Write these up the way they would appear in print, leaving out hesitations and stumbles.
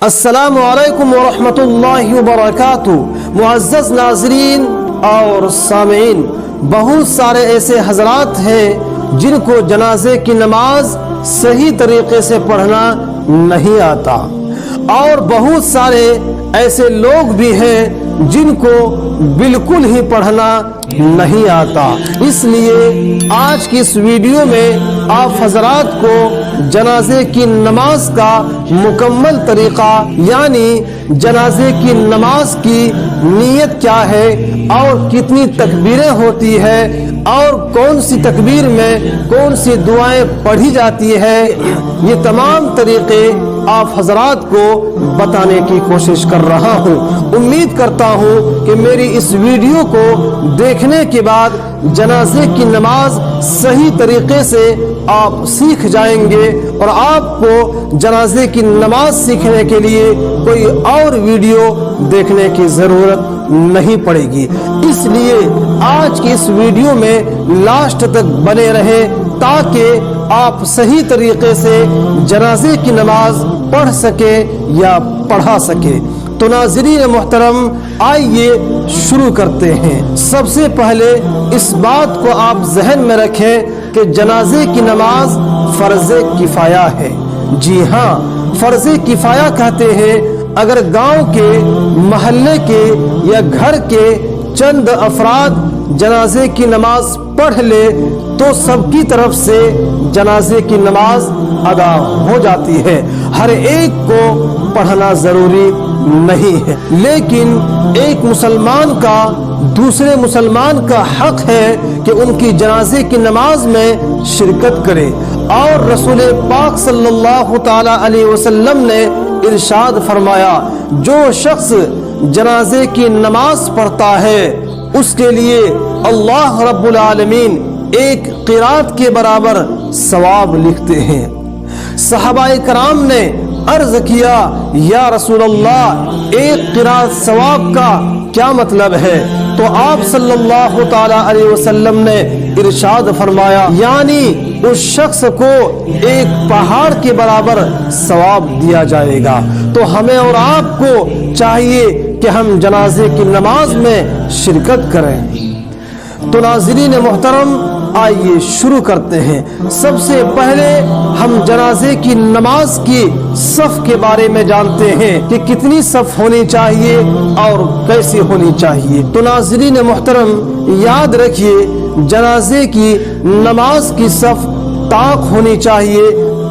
السلام علیکم ورحمۃ اللہ وبرکاتہ۔ معزز ناظرین اور سامعین، بہت سارے ایسے حضرات ہیں جن کو جنازے کی نماز صحیح طریقے سے پڑھنا نہیں آتا، اور بہت سارے ایسے لوگ بھی ہیں جن کو بالکل ہی پڑھنا نہیں آتا۔ اس لیے آج کی اس ویڈیو میں آپ حضرات کو جنازے کی نماز کا مکمل طریقہ، یعنی جنازے کی نماز کی نیت کیا ہے اور کتنی تکبیریں ہوتی ہے اور کون سی تکبیر میں کون سی دعائیں پڑھی جاتی ہے، یہ تمام طریقے آپ حضرات کو بتانے کی کوشش کر رہا ہوں۔ امید کرتا ہوں کہ میری اس ویڈیو کو دیکھنے کے بعد جنازے کی نماز صحیح طریقے سے آپ سیکھ جائیں گے اور آپ کو جنازے کی نماز سیکھنے کے لیے کوئی اور ویڈیو دیکھنے کی ضرورت نہیں پڑے گی۔ اس لیے آج کی اس ویڈیو میں لاسٹ تک بنے رہیں تاکہ آپ صحیح طریقے سے جنازے کی نماز پڑھ سکے یا پڑھا سکے۔ تو ناظرین محترم، آئیے شروع کرتے ہیں۔ سب سے پہلے اس بات کو آپ ذہن میں رکھیں کہ جنازے کی نماز فرض کفایہ ہے۔ جی ہاں، فرض کفایہ کہتے ہیں اگر گاؤں کے، محلے کے یا گھر کے چند افراد جنازے کی نماز پڑھ لے تو سب کی طرف سے جنازے کی نماز ادا ہو جاتی ہے۔ ہر ایک کو پڑھنا ضروری نہیں ہے، لیکن ایک مسلمان کا دوسرے مسلمان کا حق ہے کہ ان کی جنازے کی نماز میں شرکت کرے، اور رسول پاک صلی اللہ تعالی علیہ وسلم نے ارشاد فرمایا، جو شخص جنازے کی نماز پڑھتا ہے اس کے لیے اللہ رب العالمین ایک قرات کے برابر ثواب لکھتے ہیں۔ صحابہ کرام نے عرض کیا، یا رسول اللہ، ایک قرات ثواب کا کیا مطلب ہے؟ تو آپ صلی اللہ تعالی علیہ وسلم نے ارشاد فرمایا، یعنی اس شخص کو ایک پہاڑ کے برابر ثواب دیا جائے گا۔ تو ہمیں اور آپ کو چاہیے کہ ہم جنازے کی نماز میں شرکت کریں۔ تو ناظرین محترم، آئیے شروع کرتے ہیں۔ سب سے پہلے ہم جنازے کی نماز کی صف کے بارے میں جانتے ہیں کہ کتنی صف ہونی چاہیے اور کیسی ہونی چاہیے۔ تو ناظرین محترم، یاد رکھیے، جنازے کی نماز کی صف طاق ہونی چاہیے،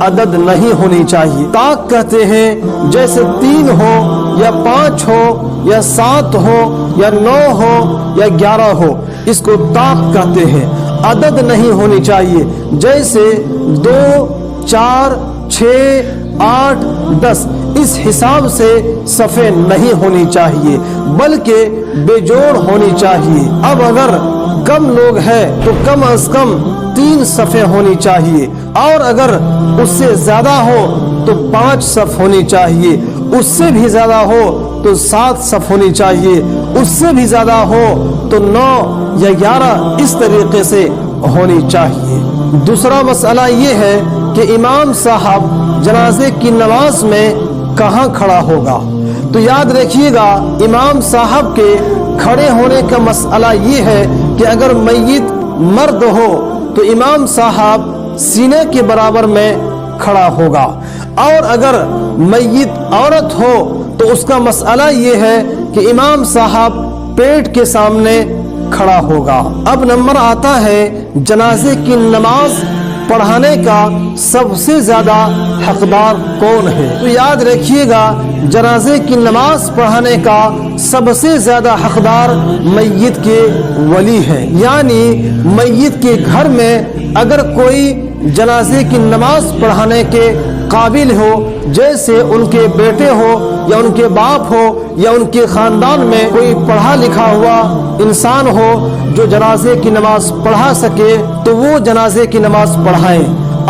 عدد نہیں ہونی چاہیے۔ طاق کہتے ہیں جیسے 3 ہو یا 5 ہو یا 7 ہو یا 9 ہو یا 11 ہو، اس کو طاق کہتے ہیں۔ عدد نہیں ہونی چاہیے جیسے 2 4 6 8 10، اس حساب سے صفیں نہیں ہونی چاہیے بلکہ بے جوڑ ہونی چاہیے۔ اب اگر کم لوگ ہیں تو کم از کم 3 صفیں ہونی چاہیے، اور اگر اس سے زیادہ ہو تو 5 صف ہونی چاہیے، اس سے بھی زیادہ ہو تو 7 صف ہونی چاہیے، اس سے بھی زیادہ ہو تو 9 یا 11 اس طریقے سے ہونی چاہیے۔ دوسرا مسئلہ یہ ہے کہ امام صاحب جنازے کی نماز میں کہاں کھڑا ہوگا؟ تو یاد رکھیے گا، امام صاحب کے کھڑے ہونے کا مسئلہ یہ ہے کہ اگر میت مرد ہو تو امام صاحب سینے کے برابر میں کھڑا ہوگا، اور اگر میت عورت ہو تو اس کا مسئلہ یہ ہے کہ امام صاحب پیٹ کے سامنے کھڑا ہوگا۔ اب نمبر آتا ہے جنازے کی نماز پڑھانے کا سب سے زیادہ حقدار کون ہے؟ تو یاد رکھیے گا، جنازے کی نماز پڑھانے کا سب سے زیادہ حقدار میت کے ولی ہے، یعنی میت کے گھر میں اگر کوئی جنازے کی نماز پڑھانے کے قابل ہو، جیسے ان کے بیٹے ہو یا ان کے باپ ہو یا ان کے خاندان میں کوئی پڑھا لکھا ہوا انسان ہو جو جنازے کی نماز پڑھا سکے، تو وہ جنازے کی نماز پڑھائیں،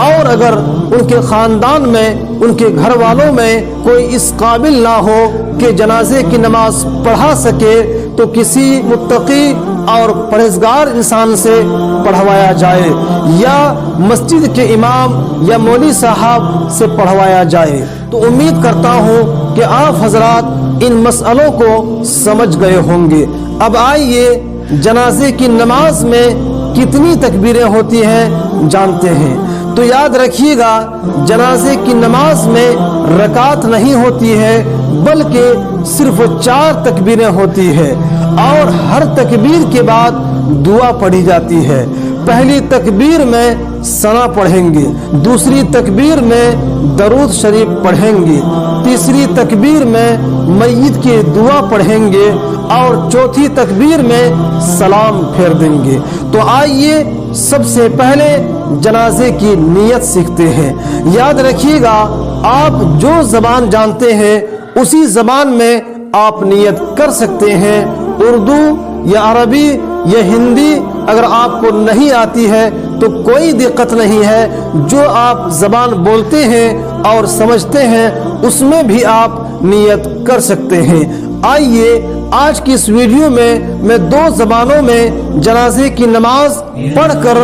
اور اگر ان کے خاندان میں، ان کے گھر والوں میں کوئی اس قابل نہ ہو کہ جنازے کی نماز پڑھا سکے تو کسی متقی اور پرہیزگار انسان سے پڑھوایا جائے، یا مسجد کے امام یا مولوی صاحب سے پڑھوایا جائے۔ تو امید کرتا ہوں کہ آپ حضرات ان مسئلوں کو سمجھ گئے ہوں گے۔ اب آئیے جنازے کی نماز میں کتنی تکبیریں ہوتی ہیں جانتے ہیں۔ تو یاد رکھیے گا جنازے کی نماز میں رکعت نہیں ہوتی ہے بلکہ صرف 4 تکبیریں ہوتی ہے، اور ہر تکبیر کے بعد دعا پڑھی جاتی ہے۔ پہلی تکبیر میں ثنا پڑھیں گے، دوسری تکبیر میں درود شریف پڑھیں گے، تیسری تکبیر میں میت کی دعا پڑھیں گے، اور چوتھی تکبیر میں سلام پھیر دیں گے۔ تو آئیے سب سے پہلے جنازے کی نیت سیکھتے ہیں۔ یاد رکھیے گا آپ جو زبان جانتے ہیں اسی زبان میں آپ نیت کر سکتے ہیں، اردو یا عربی یا ہندی اگر آپ کو نہیں آتی ہے تو کوئی دقت نہیں ہے، جو آپ زبان بولتے ہیں اور سمجھتے ہیں اس میں بھی آپ نیت کر سکتے ہیں۔ آئیے آج کی اس ویڈیو میں 2 زبانوں میں جنازے کی نماز پڑھ کر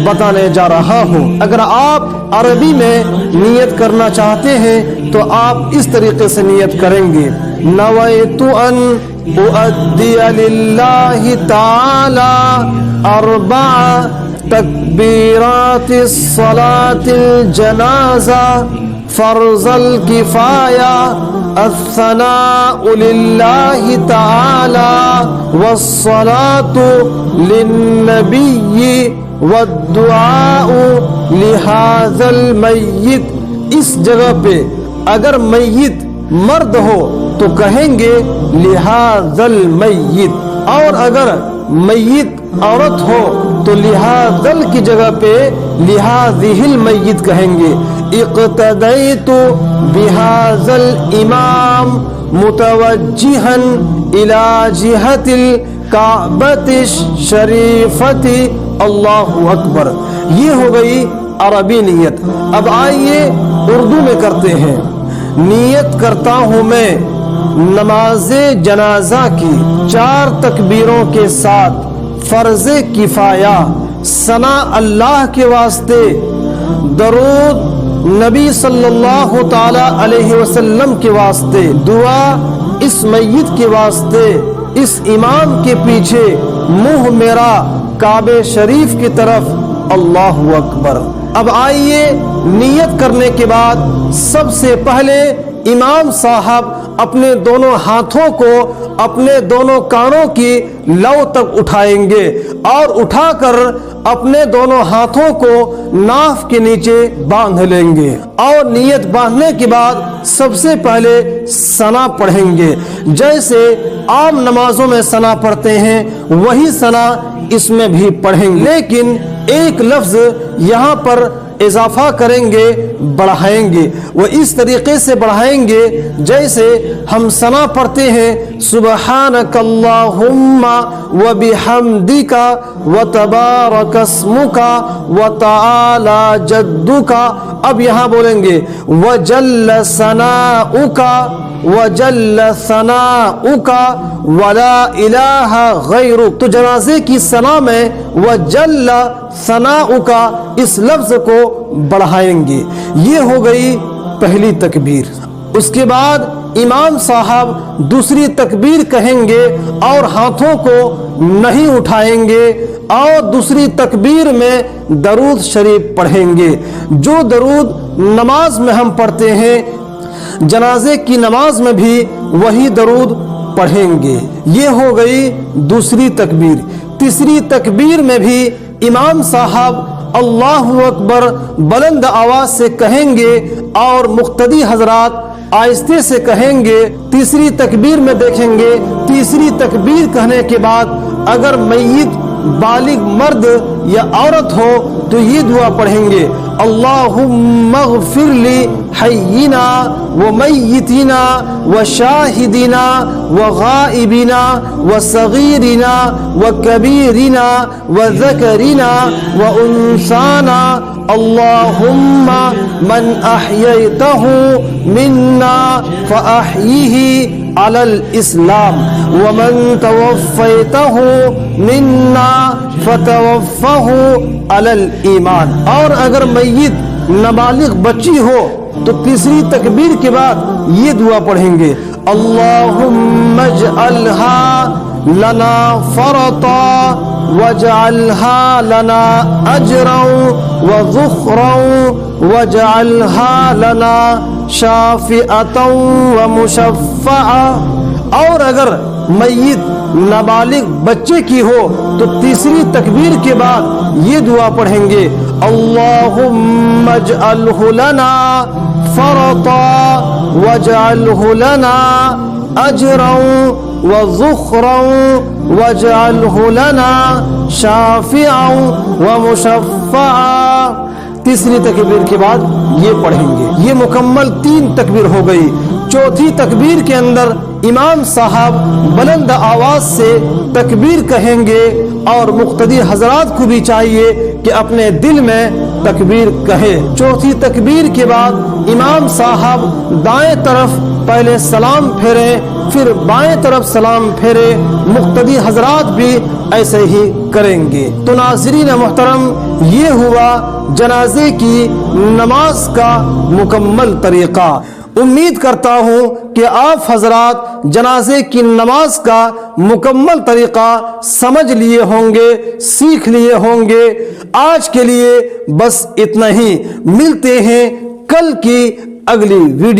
بتانے جا رہا ہوں۔ اگر آپ عربی میں نیت کرنا چاہتے ہیں تو آپ اس طریقے سے نیت کریں گے: نویت ان اؤدی للہ تعالی 4 تکبیرات الصلاة الجنازہ فرض الکفایہ الثناء للہ تعالی والصلاة للنبی والدعاء لہذا المیت۔ اس جگہ پہ اگر میت مرد ہو تو کہیں گے لہذا المیت، اور اگر میت عورت ہو تو لہذا کی جگہ پہ لہذہ المیت کہیں گے۔ اقتدیت بہذا الامام متوجہا الی جہت الکعبۃ الشریفۃ اللہ اکبر۔ یہ ہو گئی عربی نیت۔ اب آئیے اردو میں کرتے ہیں۔ نیت کرتا ہوں میں نماز جنازہ کی 4 تکبیروں کے ساتھ فرض کفایہ، ثنا اللہ کے واسطے، درود نبی صلی اللہ تعالی علیہ وسلم کے واسطے، دعا اس میت کے واسطے، اس امام کے پیچھے منہ میرا کعبہ شریف کی طرف، اللہ اکبر۔ اب آئیے نیت کرنے کے بعد سب سے پہلے امام صاحب اپنے دونوں ہاتھوں کو اپنے دونوں کانوں کی لو تک اٹھائیں گے، اور اٹھا کر اپنے دونوں ہاتھوں کو ناف کے نیچے باندھ لیں گے، اور نیت باندھنے کے بعد سب سے پہلے ثنا پڑھیں گے۔ جیسے عام نمازوں میں ثنا پڑھتے ہیں وہی ثنا اس میں بھی پڑھیں گے، لیکن ایک لفظ یہاں پر اضافہ کریں گے، بڑھائیں گے۔ وہ اس طریقے سے بڑھائیں گے جیسے ہم ثنا پڑھتے ہیں سبحانک اللہم وبحمدک وتبارک اسمک وتعالی جدک۔ اب یہاں بولیں گے وجل ثناؤک وجل ثناؤک ولا الہ غیرک۔ تو جنازے کی ثنا میں وجل ثناؤک اس لفظ کو بڑھائیں گے۔ یہ ہو گئی پہلی تکبیر۔ اس کے بعد امام صاحب دوسری تکبیر کہیں گے اور ہاتھوں کو نہیں اٹھائیں گے، اور دوسری تکبیر میں درود شریف پڑھیں گے۔ جو درود نماز میں ہم پڑھتے ہیں جنازے کی نماز میں بھی وہی درود پڑھیں گے۔ یہ ہو گئی دوسری تکبیر۔ تیسری تکبیر میں بھی امام صاحب اللہ اکبر بلند آواز سے کہیں گے اور مقتدی حضرات آہستہ سے کہیں گے۔ تیسری تکبیر میں دیکھیں گے، تیسری تکبیر کہنے کے بعد اگر میت بالغ مرد یا عورت ہو تو یہ دعا پڑھیں گے اللہم اغفر لی حینا ومیتنا وشاہدنا وغائبنا وصغیرنا وکبیرنا وذکرنا وانثانا اللہم من احییتہ منا فاحیہ علی الاسلام ومن توفیتہ منا فتوفہ علی الایمان۔ اور اگر میت نابالغ بچی ہو تو تیسری تکبیر کے بعد یہ دعا پڑھیں گے، اللہم اجعلہا لنا فرطا واجعلها لنا اجرا وذخرا واجعلها لنا شافعة ومشفعا۔ اور اگر میت نابالغ بچے کی ہو تو تیسری تکبیر کے بعد یہ دعا پڑھیں گے، اللہم اجعلہ لنا فرطا واجعلہ لنا اجرا وذخرا واجعلہ لنا شافعا ومشفعا۔ تیسری تکبیر کے بعد یہ پڑھیں گے۔ یہ مکمل 3 تکبیر ہو گئی۔ چوتھی تکبیر کے اندر امام صاحب بلند آواز سے تکبیر کہیں گے اور مقتدی حضرات کو بھی چاہیے کہ اپنے دل میں تکبیر کہے۔ چوتھی تکبیر کے بعد امام صاحب دائیں طرف پہلے سلام پھیریں، پھر بائیں طرف سلام پھیرے، مقتدی حضرات بھی ایسے ہی کریں گے۔ تو ناظرین محترم، یہ ہوا جنازے کی نماز کا مکمل طریقہ۔ امید کرتا ہوں کہ آپ حضرات جنازے کی نماز کا مکمل طریقہ سمجھ لیے ہوں گے، سیکھ لیے ہوں گے۔ آج کے لیے بس اتنا ہی، ملتے ہیں کل کی اگلی ویڈیو۔